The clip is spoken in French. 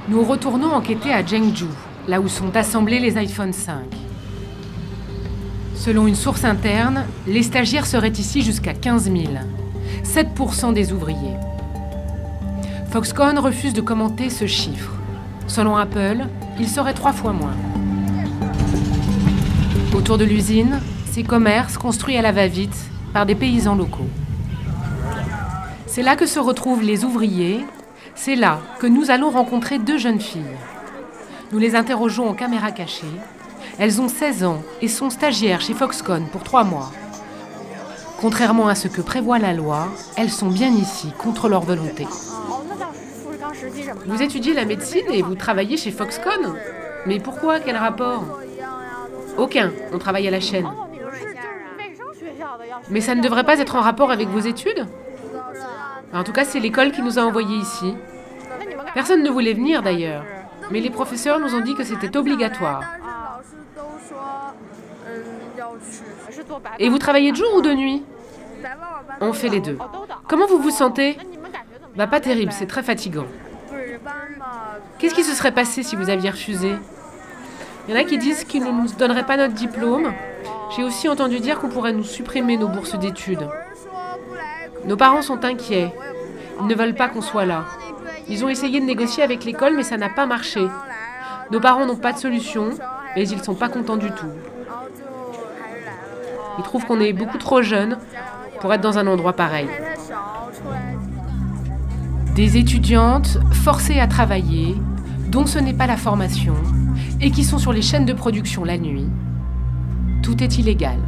Nous retournons enquêter à Zhengzhou, là où sont assemblés les iPhone 5. Selon une source interne, les stagiaires seraient ici jusqu'à 15 000, 7% des ouvriers. Foxconn refuse de commenter ce chiffre. Selon Apple, il serait 3 fois moins. Autour de l'usine, ces commerces construits à la va-vite par des paysans locaux. C'est là que se retrouvent les ouvriers. C'est là que nous allons rencontrer 2 jeunes filles. Nous les interrogeons en caméra cachée. Elles ont 16 ans et sont stagiaires chez Foxconn pour 3 mois. Contrairement à ce que prévoit la loi, elles sont bien ici, contre leur volonté. Vous étudiez la médecine et vous travaillez chez Foxconn? Mais pourquoi? Quel rapport? Aucun, on travaille à la chaîne. Mais ça ne devrait pas être en rapport avec vos études? En tout cas, c'est l'école qui nous a envoyés ici. Personne ne voulait venir d'ailleurs, mais les professeurs nous ont dit que c'était obligatoire. Et vous travaillez de jour ou de nuit? On fait les deux. Comment vous vous sentez? Pas terrible, c'est très fatigant. Qu'est-ce qui se serait passé si vous aviez refusé? Il y en a qui disent qu'ils ne nous donneraient pas notre diplôme. J'ai aussi entendu dire qu'on pourrait nous supprimer nos bourses d'études. Nos parents sont inquiets. Ils ne veulent pas qu'on soit là. Ils ont essayé de négocier avec l'école, mais ça n'a pas marché. Nos parents n'ont pas de solution, mais ils ne sont pas contents du tout. Ils trouvent qu'on est beaucoup trop jeunes pour être dans un endroit pareil. Des étudiantes forcées à travailler, dont ce n'est pas la formation, et qui sont sur les chaînes de production la nuit. Tout est illégal.